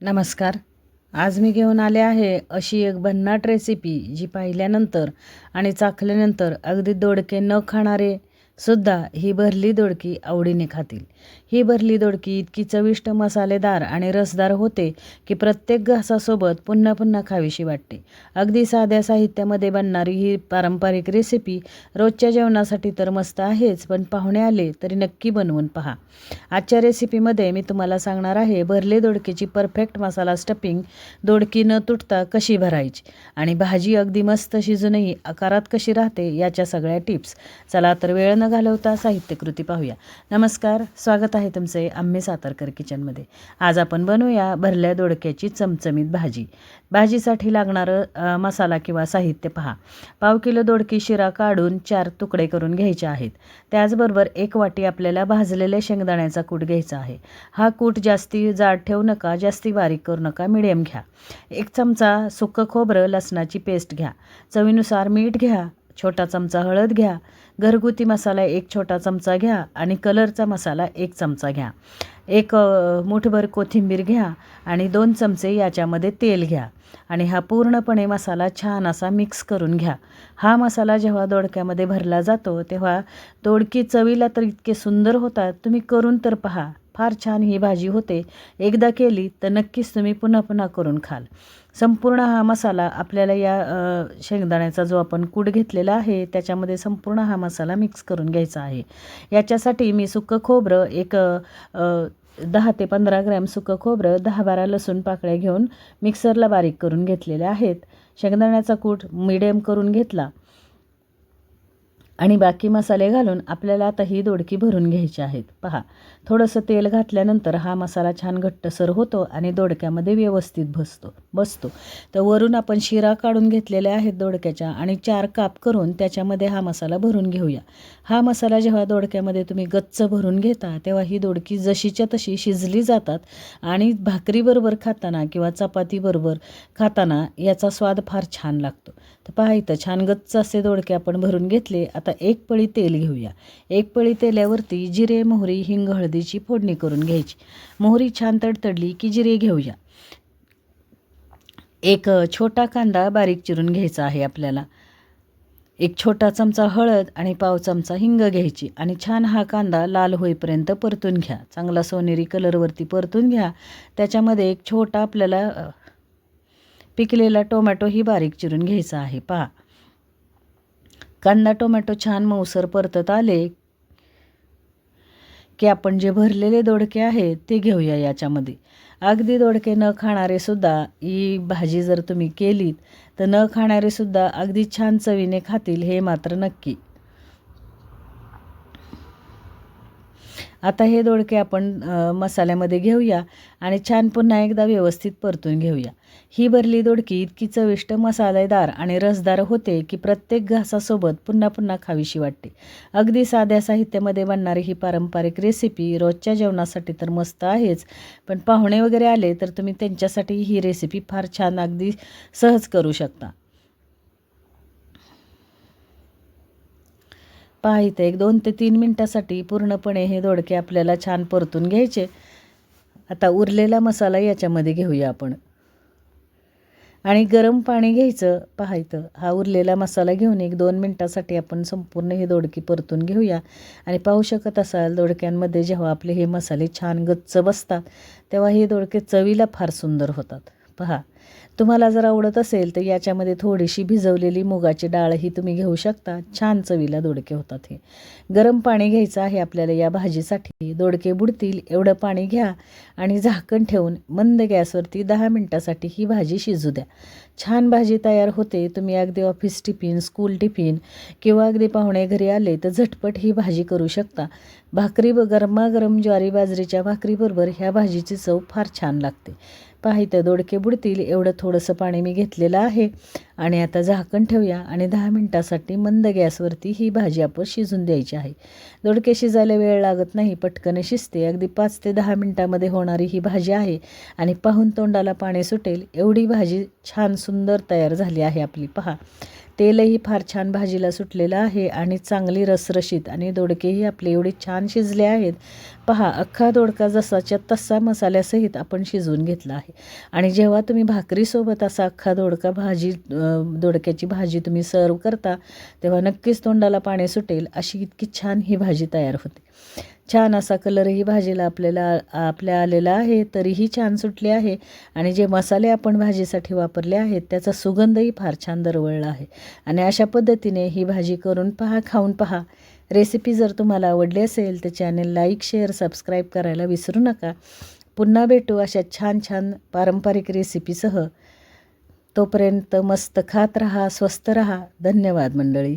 नमस्कार. आज मी घेऊन आले आहे अशी एक भन्नाट रेसिपी जी पाहिल्यानंतर आणि चाखल्यानंतर अगदी दोडके न खाणारे सुद्धा ही भरली दोडकी आवडीने खातील. ही भरली दोडकी इतकी चविष्ट, मसालेदार आणि रसदार होते की प्रत्येक घासासोबत पुन्हा पुन्हा खावीशी वाटते. अगदी साध्या साहित्यामध्ये बनणारी ही पारंपरिक रेसिपी रोजच्या जेवणासाठी तर मस्त आहेच, पण पाहुणे आले तरी नक्की बनवून पहा. आजच्या रेसिपीमध्ये मी तुम्हाला सांगणार आहे भरले दोडकीची परफेक्ट मसाला स्टफिंग दोडकी न तुटता कशी भरायची आणि भाजी अगदी मस्त शिजूनही आकारात कशी राहते याच्या सगळ्या टिप्स. चला तर वेळ न घालवता साहित्यकृती पाहूया. नमस्कार, स्वागत आहे तुमचे आम्ही सातारकर किचनमध्ये. आज आपण बनवूया भरल्या दोडक्याची चमचमीत भाजी. भाजीसाठी लागणारं मसाला किंवा साहित्य पहा. 1/2 किलो दोडकी शिरा काढून 4 तुकडे करून घ्यायचे आहेत. त्याचबरोबर 1 वाटी आपल्याला भाजलेल्या शेंगदाण्याचा कूट घ्यायचा आहे. हा कूट जास्ती जाड ठेवू नका, जास्ती बारीक करू नका, मिडियम घ्या. 1 चमचा सुकं खोबरं लसणाची पेस्ट घ्या. चवीनुसार मीठ घ्या. छोटा चमचा हळद घ्या. घरगुती मसाला 1 छोटा चमचा घ्या आणि कलरचा मसाला 1 चमचा घ्या. 1 मूठभर कोथिंबीर घ्या आणि 2 चमचे याच्यामध्ये तेल घ्या आणि हा पूर्णपणे मसाला छान असा मिक्स करून घ्या. हा मसाला जेव्हा दोडक्यामध्ये भरला जातो तेव्हा दोडकी चवीला तर इतके सुंदर होतात, तुम्ही करून तर पहा. फार छान ही भाजी होते. एकदा केली तर नक्कीच तुम्ही पुन्हा पुन्हा करून खाल. संपूर्ण हा मसाला आपल्याला या शेंगदाण्याचा जो आपण कूट घेतलेला आहे त्याच्यामध्ये संपूर्ण हा मसाला मिक्स करून घ्यायचा आहे. याच्यासाठी मी सुकं खोबरं 10 ते 15 ग्रॅम सुकं खोबरं, 10-12 लसूण पाकळ्या घेऊन मिक्सरला बारीक करून घेतलेल्या आहेत. शेंगदाण्याचा कूट मिडियम करून घेतला आणि बाकी मसाले घालून आपल्याला आता ही दोडकी भरून घ्यायची आहेत. पहा, थोडंसं तेल घातल्यानंतर हा मसाला छान घट्टसर होतो आणि दोडक्यामध्ये व्यवस्थित बसतो. तर वरून आपण शिरा काढून घेतलेल्या आहेत दोडक्याच्या आणि 4 काप करून त्याच्यामध्ये हा मसाला भरून घेऊया. हा मसाला जेव्हा दोडक्यामध्ये तुम्ही गच्च भरून घेता तेव्हा ही दोडकी जशीच्या तशी शिजली जातात आणि भाकरीबरोबर खाताना किंवा चपातीबरोबर खाताना याचा स्वाद फार छान लागतो. तर पहा, इथं छान गच्च असे दोडके आपण भरून घेतले. आता 1 पळी तेल घेऊया. 1 पळी तेल्यावरती जिरे, मोहरी, हिंग, हळदीची फोडणी करून घ्यायची. मोहरी छान तडतडली की जिरे घेऊया. 1 छोटा कांदा बारीक चिरून घ्यायचा आहे आपल्याला. 1 छोटा चमचा हळद आणि पाव चमचा हिंग घ्यायची आणि छान हा कांदा लाल होईपर्यंत परतून घ्या. चांगला सोनेरी कलरवरती परतून घ्या. त्याच्यामध्ये 1 छोटा आपल्याला पिकलेला टोमॅटोही बारीक चिरून घ्यायचा आहे. पहा, कांदा टोमॅटो छान मऊसर परतत आले की आपण जे भरलेले दोडके आहेत ते घेऊया याच्यामध्ये. अगदी दोडके न खाणारे सुद्धा ही भाजी जर तुम्ही केलीत तर न खाणारे सुद्धा अगदी छान चवीने खातील, हे मात्र नक्की. आता हे दोडके आपण मसाल्यामध्ये घेऊया आणि छान पुन्हा एकदा व्यवस्थित परतून घेऊया. ही भरली दोडकी इतकी चविष्ट, मसालेदार आणि रसदार होते की प्रत्येक घासासोबत पुन्हा पुन्हा खावीशी वाटते. अगदी साध्या साहित्यामध्ये बनणारी ही पारंपरिक रेसिपी रोजच्या जेवणासाठी तर मस्त आहेच, पण पाहुणे वगैरे आले तर तुम्ही त्यांच्यासाठी ही रेसिपी फार छान अगदी सहज करू शकता. पहा, इथे 2 ते 3 मिनटासाठी पूर्णपणे हे दोडके आपल्याला छान परतून घ्यायचे. आता उरलेला मसाला याच्यामध्ये घेऊया आपण आणि गरम पाणी घ्यायचं. पहा, इथं हा उरलेला मसाला घेऊन 1-2 मिनटासाठी आपण संपूर्ण हे दोडकी परतून घेऊया आणि पाहू शकत असाल दोडक्यांमध्ये जेव्हा आपले हे मसाले छान गच्च बसतात तेव्हा हे दोडके चवीला फार सुंदर होतात. पहा, तुम्हाला जर आवडत असेल तर याच्यामध्ये थोडीशी भिजवलेली मुगाची डाळही तुम्ही घेऊ शकता. छान चवीला दोडके होतात. हे गरम पाणी घ्यायचं आहे आपल्याला या भाजीसाठी. दोडके बुडतील एवढं पाणी घ्या आणि झाकण ठेवून मंद गॅसवरती 10 मिनटासाठी ही भाजी शिजू द्या. छान भाजी तयार होते. तुम्ही अगदी ऑफिस टिफिन, स्कूल टिफिन किंवा अगदी पाहुणे घरी आले तर झटपट ही भाजी करू शकता. गरमागरम ज्वारी बाजरीच्या भाकरीबरोबर ह्या भाजीची चव फार छान लागते. पहा, इथं दोडके बुडतील एवढं थोडंसं पाणी मी घेतलेलं आहे आणि आता झाकण ठेवूया आणि 10 मिनटासाठी मंद गॅसवरती ही भाजी आपण शिजून द्यायची आहे. दोडके शिजायला वेळ लागत नाही, पटकन शिजते. अगदी 5 ते 10 मिनटामध्ये होणारी ही भाजी आहे आणि पाहून तोंडाला पाणी सुटेल एवढी भाजी छान सुंदर तयार झाली आहे आपली. पहा, तेलही फार छान भाजीला सुटलेलं आहे आणि चांगली रसरशीत आणि दोडकेही आपले एवढे छान शिजले आहेत. पहा, अख्खा दोडका जसाच्या तसा मसाल्यासहित आपण शिजवून घेतला आहे. आणि जेव्हा तुम्ही भाकरीसोबत असा अख्खा दोडका दोडक्याची भाजी तुम्ही सर्व करता, तेव्हा नक्कीच तोंडाला पाणी सुटेल. अशी इतकी छान ही भाजी तयार होते. छान असा कलरही भाजीला आपल्या आलेला आहे, तरीही छान सुटली आहे. आणि जे मसाले आपण भाजीसाठी वापरले आहेत त्याचा सुगंधही फार छान दरवळला आहे. आणि अशा पद्धतीने ही भाजी करून पहा, खाऊन पहा. रेसिपी जर तुम्हाला आवडली असेल तर चॅनल लाईक, शेअर, सबस्क्राईब करायला विसरू नका. पुन्हा भेटू अशा छान छान पारंपरिक रेसिपीसह. तोपर्यंत मस्त खात राहा, स्वस्त राहा. धन्यवाद मंडळी.